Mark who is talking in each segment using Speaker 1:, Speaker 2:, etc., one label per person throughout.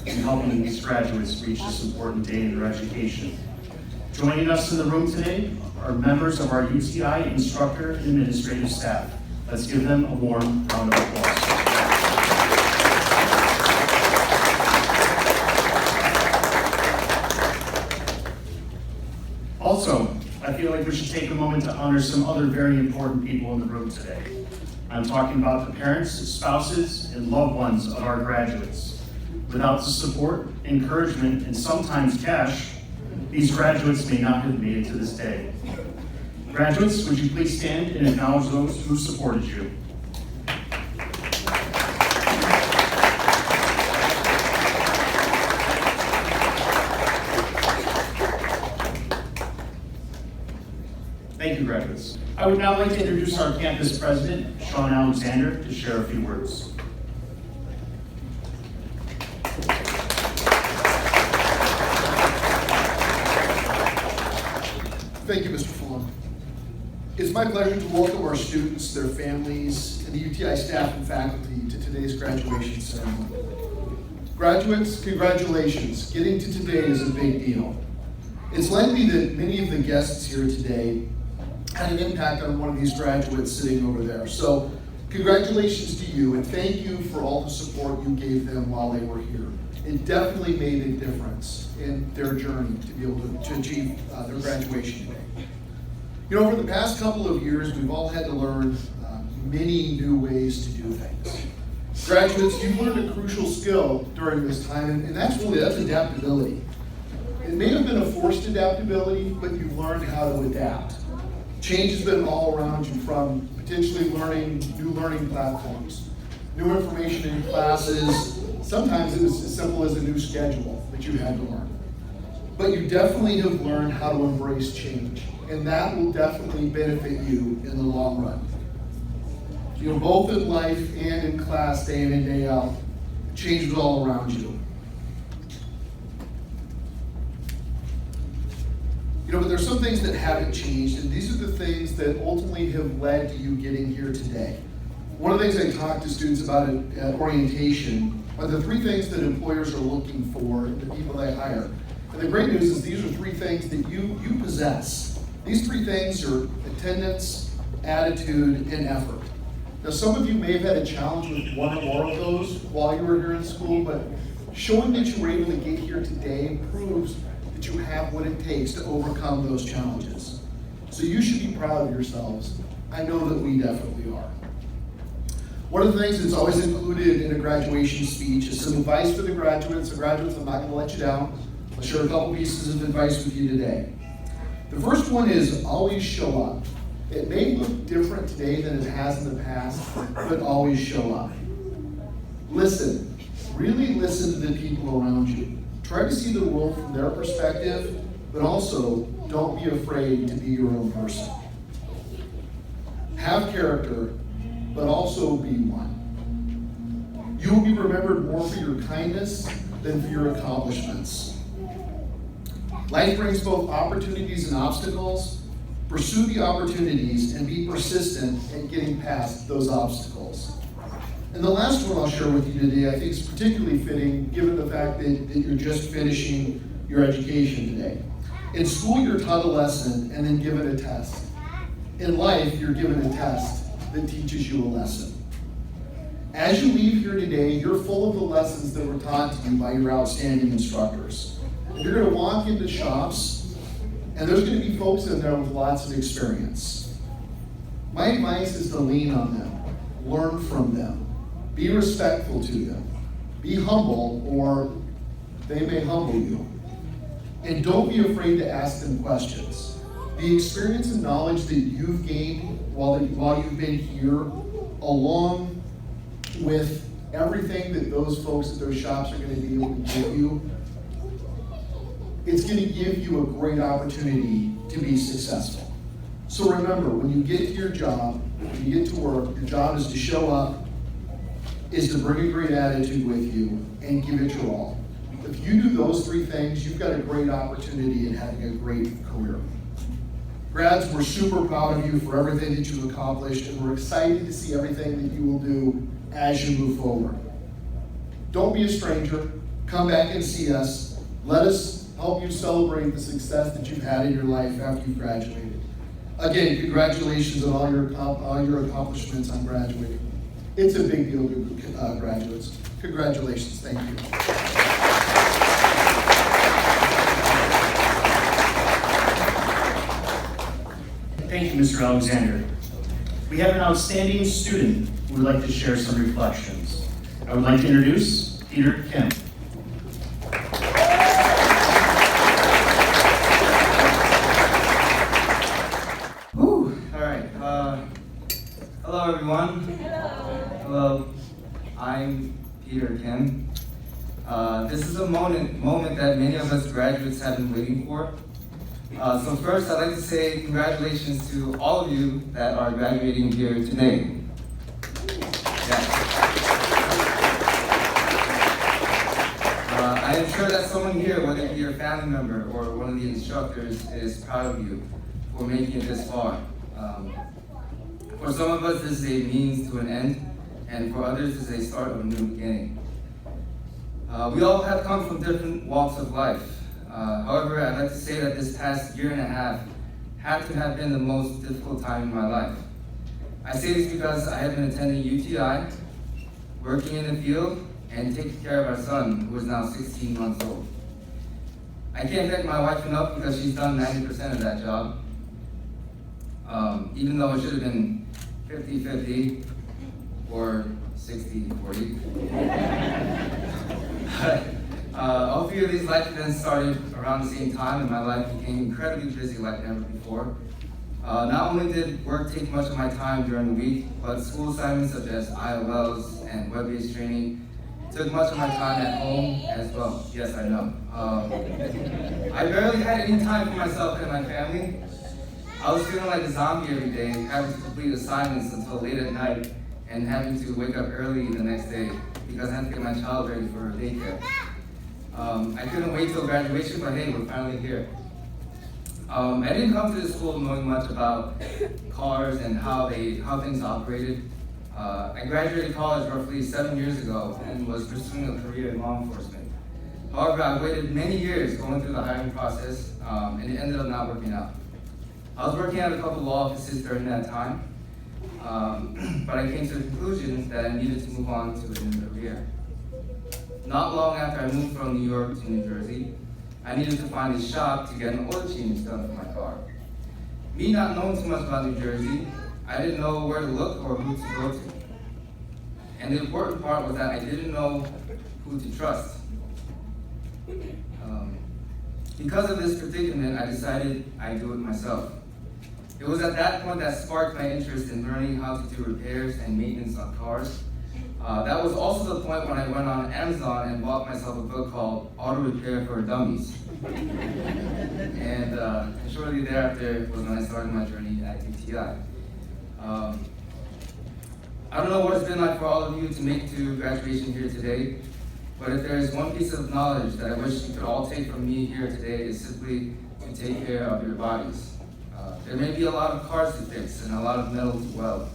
Speaker 1: in helping these graduates reach this important day in their education. Joining us in the room today are members of our UTI instructor and administrative staff. Let's give them a warm round of applause. Also, I feel like we should take a moment to honor some other very important people in the room today. I'm talking about the parents, spouses, and loved ones of our graduates. Without the support, encouragement, and sometimes cash, these graduates may not have made it to this day. Graduates, would you please stand and acknowledge those who supported you? Thank you, graduates. I would now like to introduce our campus president, Sean Alexander, to share a few words.
Speaker 2: Thank you, Mr. Fulham. It's my pleasure to welcome our students, their families, and the UTI staff and faculty to today's graduation ceremony. Graduates, congratulations. Getting to today is a big deal. It's likely that many of the guests here today had an impact on one of these graduates sitting over there. So congratulations to you, and thank you for all the support you gave them while they were here. It definitely made a difference in their journey to be able to achieve their graduation day. You know, over the past couple of years, we've all had to learn many new ways to do things. Graduates, you've learned a crucial skill during this time, and that's adaptability. It may have been a forced adaptability, but you've learned how to adapt. Change has been all around you, from potentially learning new learning platforms, new information in classes. Sometimes it was as simple as a new schedule that you had to learn. But you definitely have learned how to embrace change, and that will definitely benefit you in the long run. You know, both in life and in class, day in and day out, change is all around you. You know, but there's some things that haven't changed, and these are the things that ultimately have led to you getting here today. One of the things I talk to students about at orientation are the three things that employers are looking for in the people they hire. And the great news is these are three things that you possess. These three things are attendance, attitude, and effort. Now, some of you may have had a challenge with one or more of those while you were here in school, but showing that you were able to get here today proves that you have what it takes to overcome those challenges. So you should be proud of yourselves. I know that we definitely are. One of the things that's always included in a graduation speech is some advice for the graduates. So graduates, I'm not going to let you down. I'll share a couple pieces of advice with you today. The first one is always show up. It may look different today than it has in the past, but always show up. Listen. Really listen to the people around you. Try to see the world from their perspective, but also don't be afraid to be your own person. Have character, but also be one. You will be remembered more for your kindness than for your accomplishments. Life brings both opportunities and obstacles. Pursue the opportunities and be persistent in getting past those obstacles. And the last one I'll share with you today, I think is particularly fitting given the fact that you're just finishing your education today. In school, you're taught a lesson and then given a test. In life, you're given a test that teaches you a lesson. As you leave here today, you're full of the lessons that were taught to you by your outstanding instructors. You're going to walk into shops, and there's going to be folks in there with lots of experience. My advice is to lean on them, learn from them, be respectful to them, be humble, or they may humble you. And don't be afraid to ask them questions. The experience and knowledge that you've gained while you've been here, along with everything that those folks at those shops are going to be able to give you, it's going to give you a great opportunity to be successful. So remember, when you get to your job, when you get to work, your job is to show up, is to bring a great attitude with you, and give it your all. If you do those three things, you've got a great opportunity in having a great career. Grads, we're super proud of you for everything that you've accomplished, and we're excited to see everything that you will do as you move forward. Don't be a stranger. come back and see us. Let us help you celebrate the success that you've had in your life after you've graduated. Again, congratulations on all your accomplishments on graduating. It's a big deal to graduates. Congratulations, thank you.
Speaker 1: Thank you, Mr. Alexander. We have an outstanding student who would like to share some reflections. I would like to introduce Peter Kim.
Speaker 3: Hello everyone. Hello. I'm Peter Kim. This is a moment that many of us graduates have been waiting for. So first, I'd like to say congratulations to all of you that are graduating here today. I am sure that someone here, whether it be your family member or one of the instructors, is proud of you for making it this far. For some of us, this is a means to an end, and for others, this is a start of a new beginning. We all have come from different walks of life. However, I'd like to say that this past year and a half had to have been the most difficult time in my life. I say this because I have been attending UTI, working in the field, and taking care of our son, who is now 16 months old. I can't thank my wife enough because she's done 90% of that job. Even though it should have been 50-50 or 60-40. All three of these life events started around the same time, and my life became incredibly busy like never before. Not only did work take much of my time during the week, but school assignments such as IOLs and web-based training took much of my time at home as well. Yes, I know. I barely had any time for myself and my family. I was feeling like a zombie every day, having to complete assignments until late at night and having to wake up early the next day because I had to get my child ready for daycare. I couldn't wait till graduation, but hey, we're finally here. I didn't come to this school knowing much about cars and how things operated. I graduated college roughly 7 years ago and was pursuing a career in law enforcement. However, I waited many years going through the hiring process, and it ended up not working out. I was working at a couple law offices during that time, but I came to the conclusion that I needed to move on to a new career. Not long after I moved from New York to New Jersey, I needed to find a shop to get an oil change done for my car. Me not knowing too much about New Jersey, I didn't know where to look or who to go to. And the important part was that I didn't know who to trust. Because of this predicament, I decided I'd do it myself. It was at that point that sparked my interest in learning how to do repairs and maintenance on cars. That was also the point when I went on Amazon and bought myself a book called Autorepair for Dummies. And shortly thereafter was when I started my journey at UTI. I don't know what it's been like for all of you to make to graduation here today, but if there is one piece of knowledge that I wish you could all take from me here today, is simply to take care of your bodies. There may be a lot of cars to fix and a lot of metal to weld,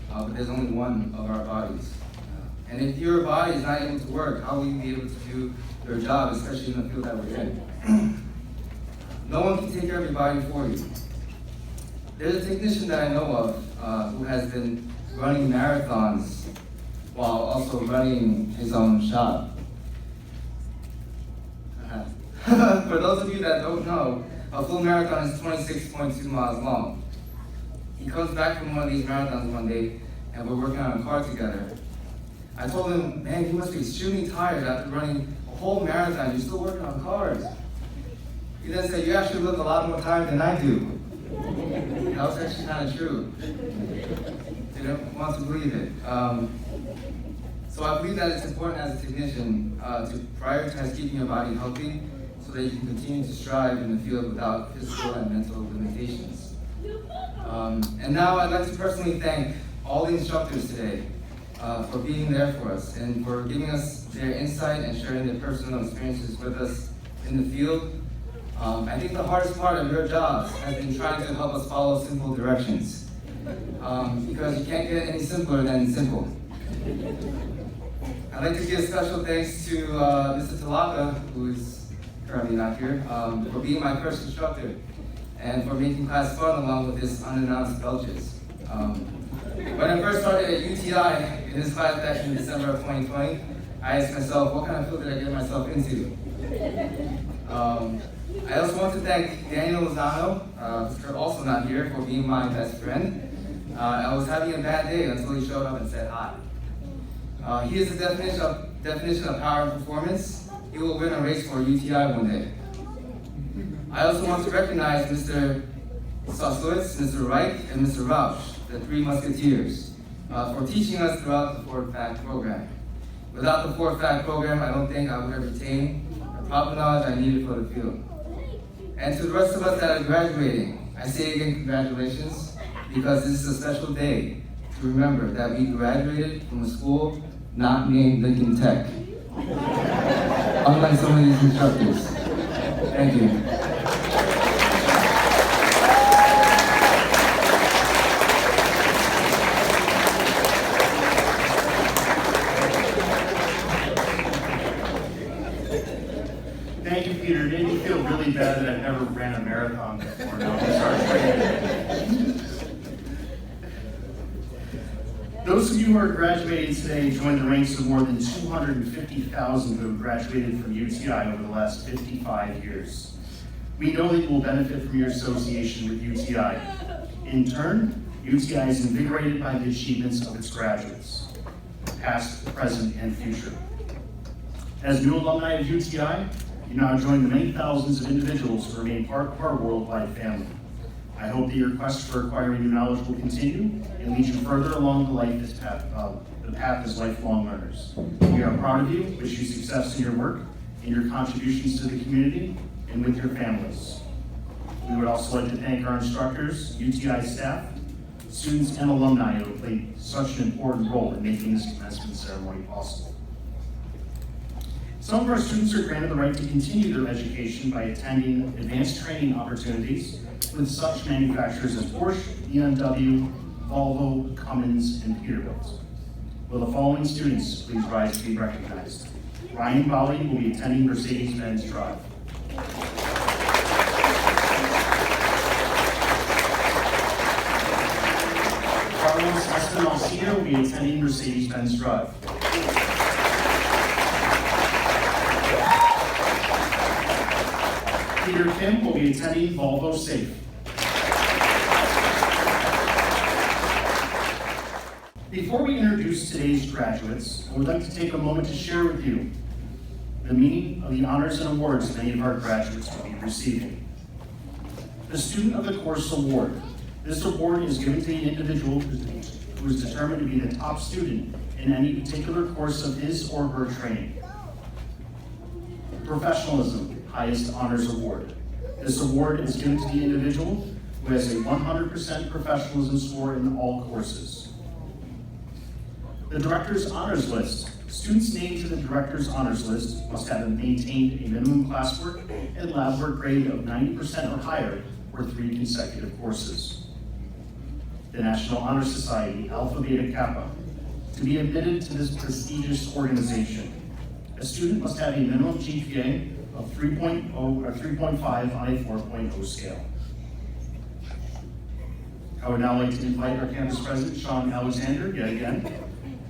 Speaker 3: but there's only one of our bodies. And if your body is not able to work, how will you be able to do your job, especially in the field that we're in? No one can take care of your body for you. There's a technician that I know of who has been running marathons while also running his own shop. For those of you that don't know, a full marathon is 26.2 miles long. He comes back from one of these marathons one day, and we're working on a car together. I told him, man, you must be extremely tired after running a whole marathon. You're still working on cars. He then said, you actually look a lot more tired than I do. That was actually kind of true. Didn't want to believe it. So I believe that it's important as a technician to prioritize keeping your body healthy so that you can continue to strive in the field without physical and mental limitations. And now I'd like to personally thank all the instructors today for being there for us and for giving us their insight and sharing their personal experiences with us in the field. I think the hardest part of your jobs has been trying to help us follow simple directions. Because you can't get any simpler than simple. I'd like to give special thanks to Mr. Talaka, who is currently not here, for being my first instructor and for making class fun along with his unannounced belches. When I first started at UTI in this class back in December of 2020, I asked myself, what kind of field did I get myself into? I also want to thank Daniel Lozano, who's also not here, for being my best friend. I was having a bad day until he showed up and said hi. He is the definition of power and performance. He will win a race for UTI one day. I also want to recognize Mr. Soslowitz, Mr. Reich, and Mr. Rausch, the three musketeers, for teaching us throughout the Ford Fact program. Without the Ford Fact program, I don't think I would have retained the proper knowledge I needed for the field. And to the rest of us that are graduating, I say again, congratulations, because this is a special day to remember that we graduated from a school not named Lincoln Tech. Unlike some of these instructors. Thank you.
Speaker 1: Thank you, Peter. It made me feel really bad that I've never ran a marathon before. Now I'm gonna start training. Those of you who are graduating today join the ranks of more than 250,000 who have graduated from UTI over the last 55 years. We know that you will benefit from your association with UTI. In turn, UTI is invigorated by the achievements of its graduates, past, present, and future. As new alumni of UTI, you now join the many thousands of individuals who remain part of our worldwide family. I hope that your quest for acquiring new knowledge will continue and lead you further along the path as lifelong learners. We are proud of you, wish you success in your work and your contributions to the community and with your families. We would also like to thank our instructors, UTI staff, students, and alumni who have played such an important role in making this commencement ceremony possible. Some of our students are granted the right to continue their education by attending advanced training opportunities with such manufacturers as Porsche, BMW, Volvo, Cummins, and Peterbilt. Will the following students please rise to be recognized? Ryan Bowie will be attending Mercedes-Benz Drive. Carlos Espinal will be attending Mercedes-Benz Drive. Peter Kim will be attending Volvo Safe. Before we introduce today's graduates, I would like to take a moment to share with you the meaning of the honors and awards many of our graduates will be receiving. The Student of the Course Award. This award is given to the individual who is determined to be the top student in any particular course of his or her training. Professionalism, highest honors award. This award is given to the individual who has a 100% professionalism score in all courses. The Director's Honors List. Students named to the Director's Honors List must have maintained a minimum classwork and lab work grade of 90% or higher for 3 consecutive courses. The National Honor Society, Alpha Beta Kappa. To be admitted to this prestigious organization, a student must have a minimum GPA of 3.0 or 3.5 on a 4.0 scale. I would now like to invite our campus president, Sean Alexander, yet again,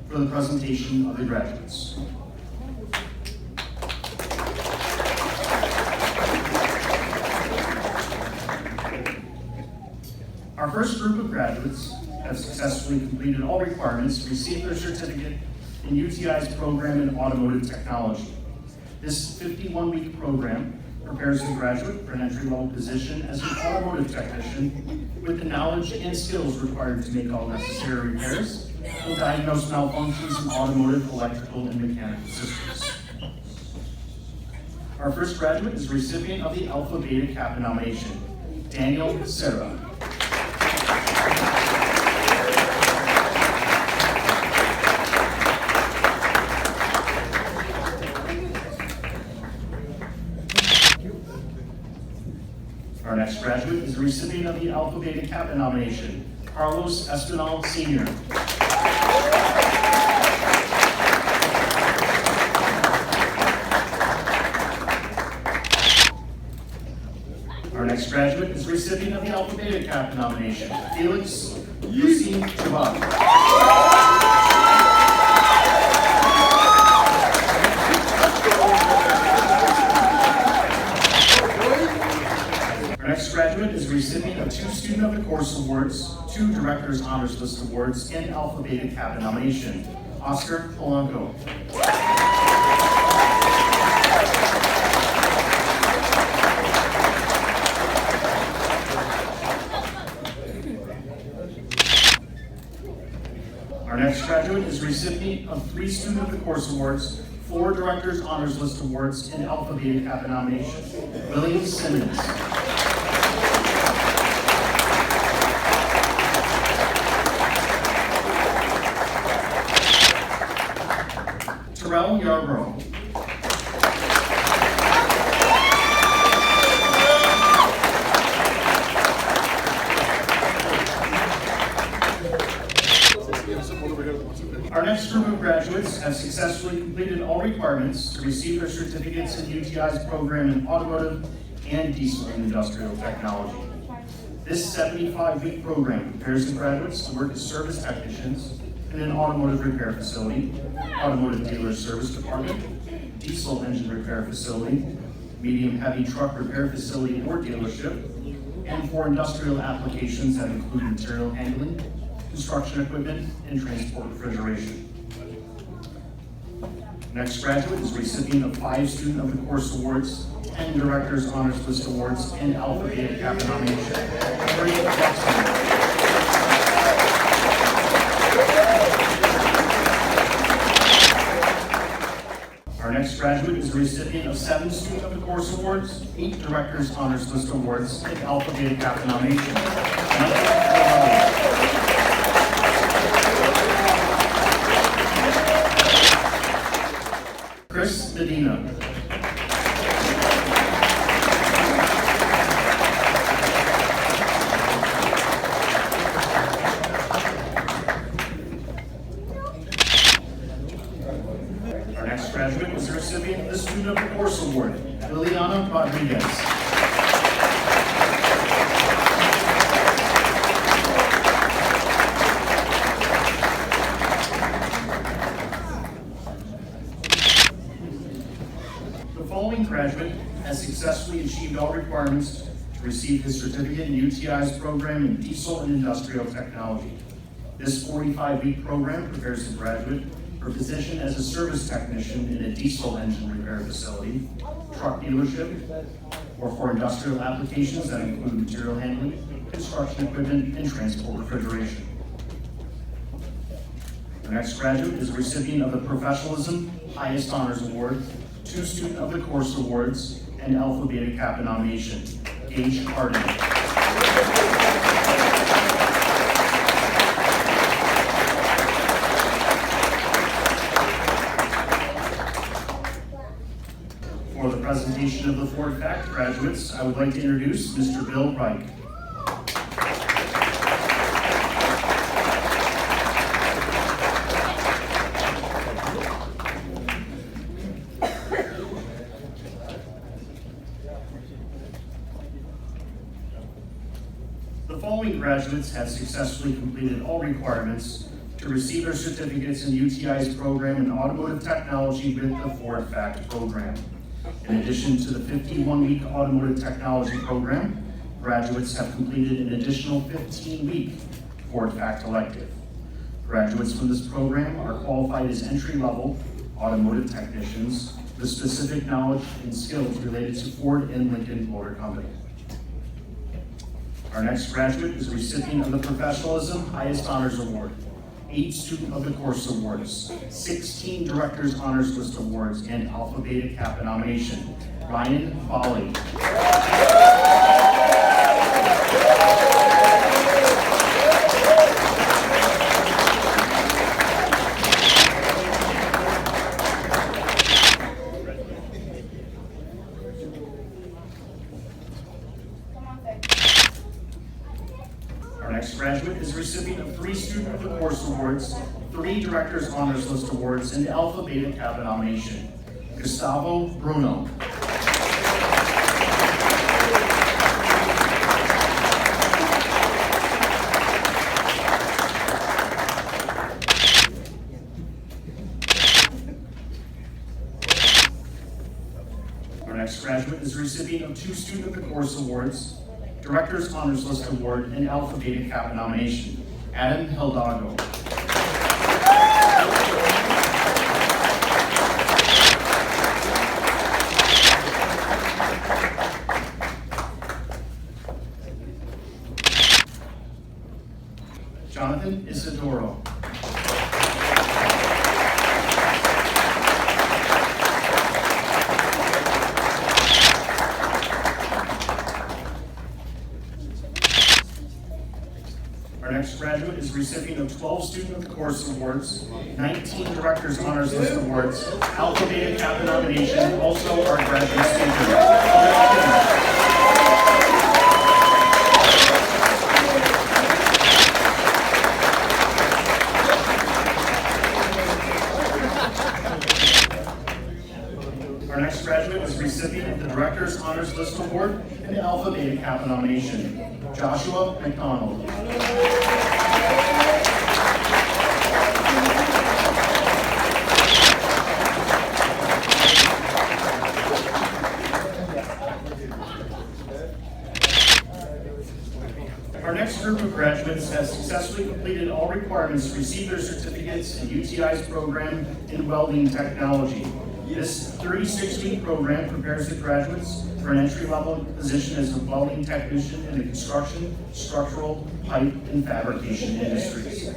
Speaker 1: for the presentation of the graduates. Our first group of graduates have successfully completed all requirements to receive their certificate in UTI's program in automotive technology. This 51-week program prepares the graduate for an entry-level position as an automotive technician with the knowledge and skills required to make all necessary repairs and diagnose malfunctions in automotive, electrical, and mechanical systems. Our first graduate is the recipient of the Alpha Beta Kappa nomination, Daniel Serra. Our next graduate is the recipient of the Alpha Beta Kappa nomination, Carlos Espinal Sr. next graduate is the recipient of the Alpha Beta Kappa nomination, Felix Yusin Chabad. Our next graduate is the recipient of 2 Student of the Course Awards, 2 Director's Honors List Awards, and Alpha Beta Kappa nomination, Oscar Polanco. Our next graduate is the recipient of 3 Student of the Course Awards, 4 Director's Honors List Awards, and Alpha Beta Kappa nomination, William Simmons. Terrell Yarbrough. Our next group of graduates have successfully completed all requirements to receive their certificates in UTI's program in automotive and diesel and industrial technology. This 75-week program prepares the graduates to work as service technicians in an automotive repair facility, automotive dealer service department, diesel engine repair facility, medium-heavy truck repair facility or dealership, and for industrial applications that include material handling, construction equipment, and transport refrigeration. Next graduate is recipient of 5 Student of the Course Awards, 10 Director's Honors List Awards, and Alpha Beta Kappa nomination, Henry Jackson. Our next graduate is the recipient of 7 Student of the Course Awards, 8 Director's Honors List Awards, and Alpha Beta Kappa nomination, Chris Medina. Our next graduate is the recipient of the Student of the Course Award, Liliana Rodriguez. The following graduate has successfully achieved all requirements to receive his certificate in UTI's program in diesel and industrial technology. This 45-week program prepares the graduate for a position as a service technician in a diesel engine repair facility, truck dealership, or for industrial applications that include material handling, construction equipment, and transport refrigeration. The next graduate is a recipient of the Professionalism Highest Honors Award, 2 Student of the Course Awards, and Alpha Beta Kappa nomination, Gage Harding. For the presentation of the Ford Fact graduates, I would like to introduce Mr. Bill Reich. The following graduates have successfully completed all requirements to receive their certificates in UTI's program in automotive technology with the Ford Fact program. In addition to the 51-week automotive technology program, graduates have completed an additional 15-week Ford Fact elective. Graduates from this program are qualified as entry-level automotive technicians with specific knowledge and skills related to Ford and Lincoln Motor Company. Our next graduate is a recipient of the Professionalism Highest Honors Award, 8 Student of the Course Awards, 16 Director's Honors List Awards, and Alpha Beta Kappa nomination, Ryan Foley. Our next graduate is a recipient of 3 Student of the Course Awards, 3 Director's Honors List Awards, and Alpha Beta Kappa nomination, Gustavo Bruno. is the recipient of 2 Student of the Course Awards, Director's Honors List Award, and Alpha Beta Kappa nomination, Adam Hidalgo. Jonathan Isidoro. Our next graduate is recipient of 12 Student of the Course Awards, 19 Director's Honors List Awards, Alpha Beta Kappa nomination, also our graduate speaker. Our next graduate is recipient of the Director's Honors List Award and the Alpha Beta Kappa nomination, Joshua McDonald. Our next group of graduates has successfully completed all requirements to receive their certificates in UTI's program in welding technology. This 36-week program prepares the graduates for an entry-level position as a welding technician in the construction, structural, pipe, and fabrication industries.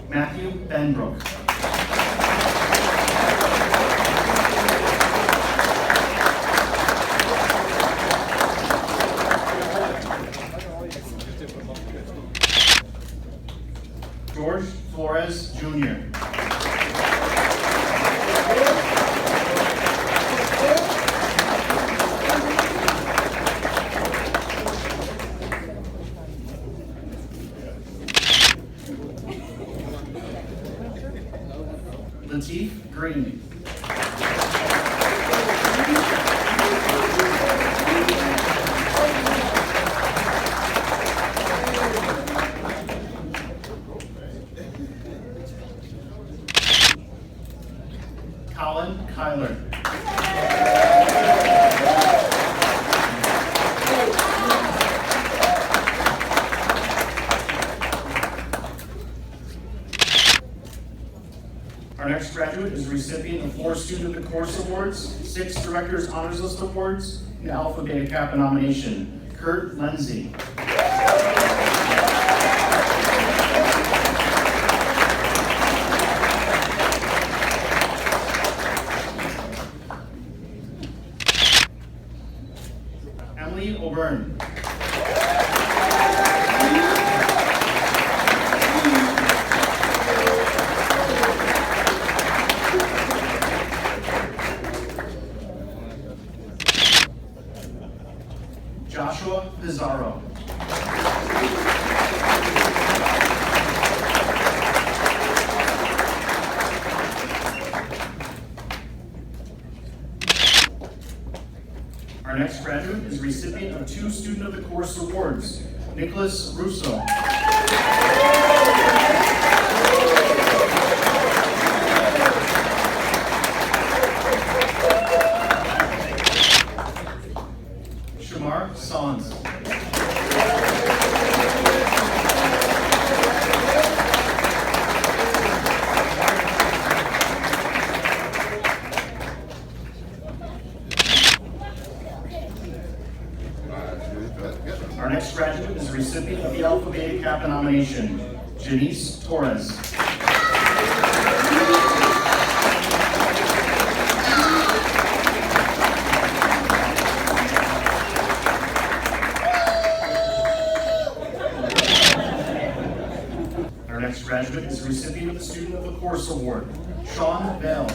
Speaker 1: Matthew Benbrook. George Flores Jr. Lateef Green. Colin Kyler. Our next graduate is a recipient of 4 Student of the Course Awards, 6 Director's Honors List Awards, and Alpha Beta Kappa nomination, Kurt Lindsay. Emily O'Byrne. Joshua Pizarro. Our next graduate is recipient of 2 Student of the Course Awards, Nicholas Russo. Shamar Sans. Our next graduate is a recipient of the Alpha Beta Kappa nomination, Janice Torres. Our next graduate is a recipient of the Student of the Course Award, Sean Bell.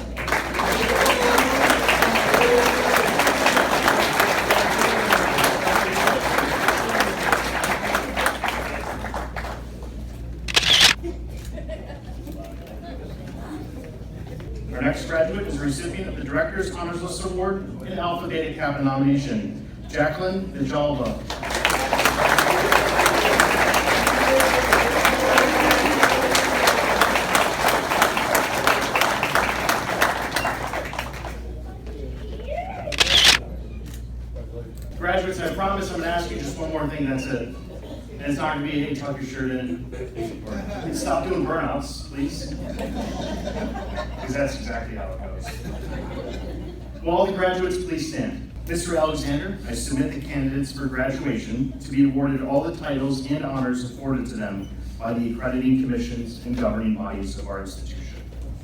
Speaker 1: Our next graduate is a recipient of the Director's Honors List Award and Alpha Beta Kappa nomination, Jacqueline Vijalba. that's it. And it's not gonna be, hey, tuck your shirt in. Or, stop doing burnouts, please. Because that's exactly how it goes. Will all the graduates please stand? Mr. Alexander, I submit the candidates for graduation to be awarded all the titles and honors afforded to them by the accrediting commissions and governing bodies of our institution.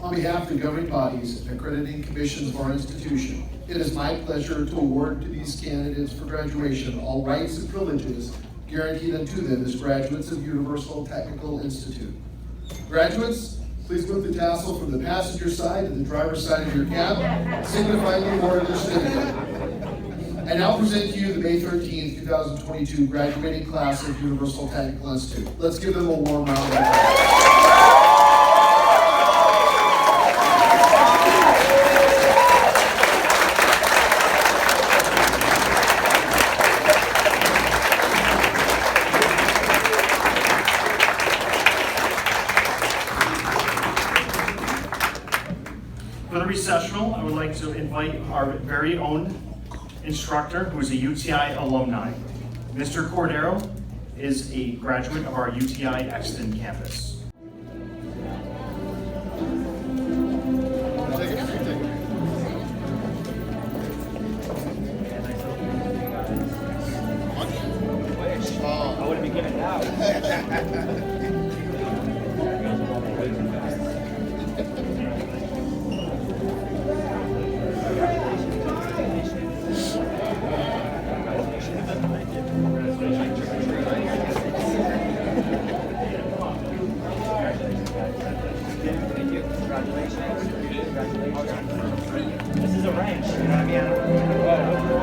Speaker 2: On behalf of the governing bodies and accrediting commissions of our institution, it is my pleasure to award to these candidates for graduation all rights and privileges guaranteed unto them as graduates of Universal Technical Institute. Graduates, please move the tassel from the passenger side to the driver's side of your cab, signifying the award of their certificate. I now present to you the May 13th, 2022 graduating class of Universal Technical Institute. Let's give them a warm round of applause.
Speaker 1: For the recessional, I would like to invite our very own instructor, who is a UTI alumni. Mr. Cordero is a graduate of our UTI Exton campus.
Speaker 4: I wouldn't be giving it out. This is a ranch, you know what I mean?